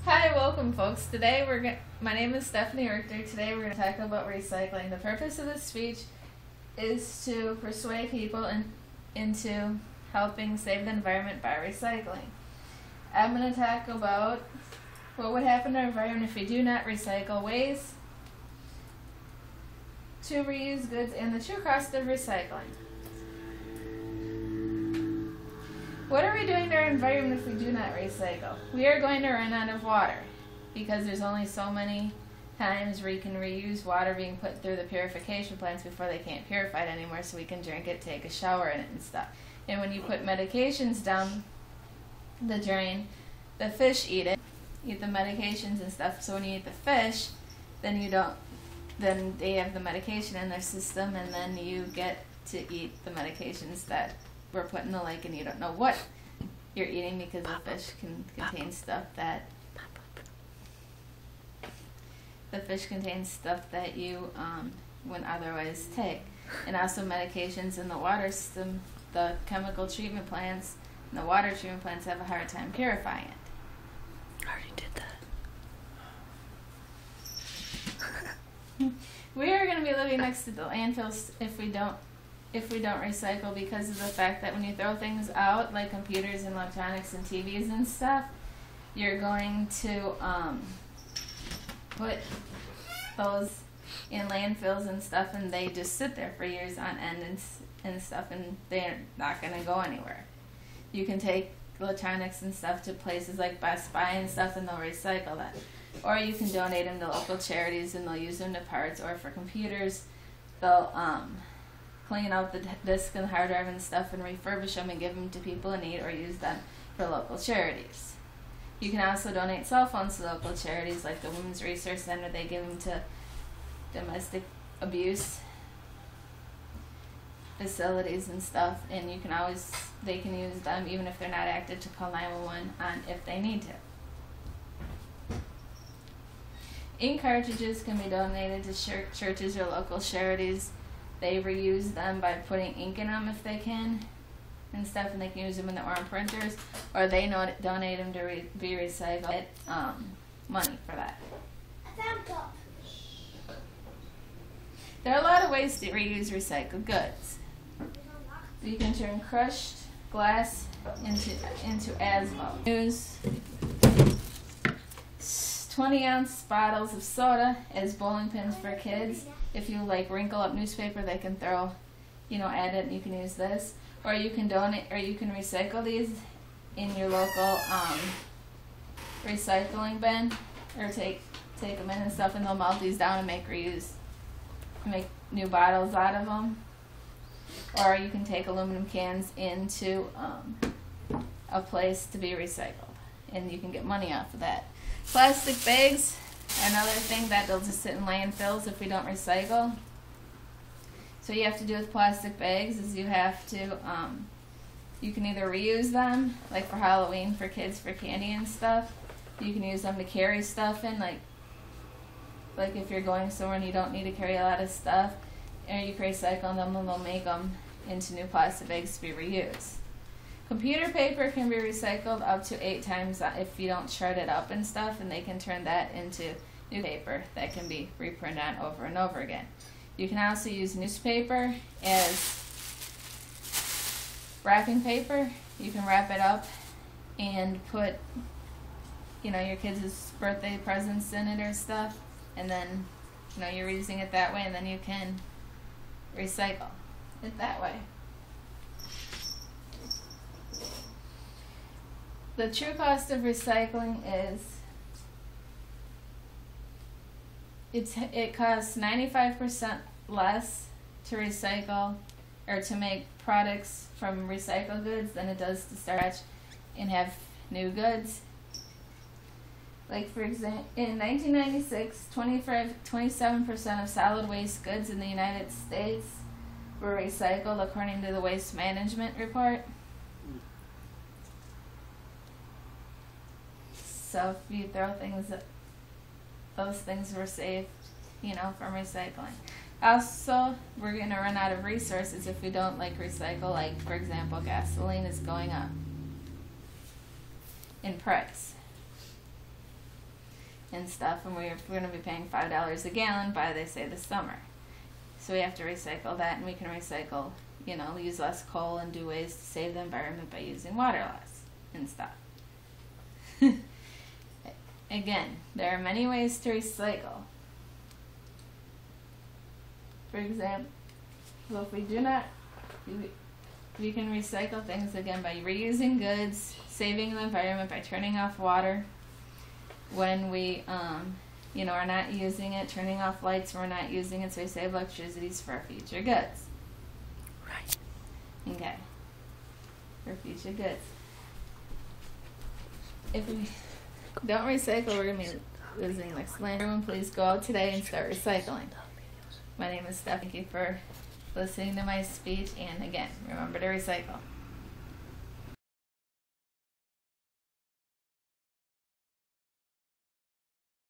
Hi, welcome folks. My name is Stephanie Richter. Today we're going to talk about recycling. The purpose of this speech is to persuade people into helping save the environment by recycling. I'm going to talk about what would happen to our environment if we do not recycle, ways to reuse goods, and the true cost of recycling. What are we doing to our environment if we do not recycle? We are going to run out of water because there's only so many times where you can reuse water being put through the purification plants before they can't purify it anymore, so we can drink it, take a shower in it and stuff. And when you put medications down the drain, the fish eat the medications and stuff. So when you eat the fish, then they have the medication in their system, and then you get to eat the medications that were put in the lake, and you don't know what you're eating because the fish can contain stuff that you wouldn't otherwise take. And also medications in the water system, the chemical treatment plants and the water treatment plants have a hard time purifying it. I already did that. We are going to be living next to the landfills if we don't recycle, because of the fact that when you throw things out, like computers and electronics and TVs and stuff, you're going to put those in landfills and stuff, and they just sit there for years on end and stuff, and they're not going to go anywhere. You can take electronics and stuff to places like Best Buy and stuff, and they'll recycle that. Or you can donate them to local charities, and they'll use them to parts. Or for computers, they'll clean out the disk and the hard drive and stuff and refurbish them and give them to people in need, or use them for local charities. You can also donate cell phones to local charities like the Women's Resource Center. They give them to domestic abuse facilities and stuff, and they can use them even if they're not active to call 911 on if they need to. Ink cartridges can be donated to churches or local charities. They reuse them by putting ink in them if they can and stuff, and they can use them in their own printers, or they donate them to be recycled. Get money for that. There are a lot of ways to reuse recycled goods. You can turn crushed glass into asphalt. Use 20-ounce bottles of soda as bowling pins for kids. If you wrinkle up newspaper, they can throw, at it, and you can use this. Or you can donate, or you can recycle these in your local recycling bin, or take them in and stuff, and they'll melt these down and make new bottles out of them. Or you can take aluminum cans into a place to be recycled, and you can get money off of that. Plastic bags are another thing that they'll just sit in landfills if we don't recycle. So what you have to do with plastic bags is you have to, you can either reuse them, like for Halloween for kids for candy and stuff. You can use them to carry stuff in, like if you're going somewhere and you don't need to carry a lot of stuff, and you can recycle them, and they'll make them into new plastic bags to be reused. Computer paper can be recycled up to 8 times if you don't shred it up and stuff, and they can turn that into new paper that can be reprinted on over and over again. You can also use newspaper as wrapping paper. You can wrap it up and put, your kids' birthday presents in it or stuff, and then, you're using it that way, and then you can recycle it that way. The true cost of recycling is it costs 95% less to recycle or to make products from recycled goods than it does to start and have new goods. Like for example, in 1996, 27% of solid waste goods in the United States were recycled, according to the Waste Management Report. So if you throw things, those things were saved, from recycling. Also, we're going to run out of resources if we don't recycle. Like, for example, gasoline is going up in price. and stuff, and we're going to be paying $5 a gallon by, they say, the summer. So we have to recycle that, and we can recycle, use less coal and do ways to save the environment by using water less and stuff. Again, there are many ways to recycle. For example, if we can recycle things again by reusing goods, saving the environment by turning off water when we are not using it, turning off lights when we're not using it, so we save electricity for our future goods. Right. Okay. For future goods. If we don't recycle, we're going to be losing next land. Everyone, please go out today and start recycling. My name is Steph. Thank you for listening to my speech, and again, remember to recycle.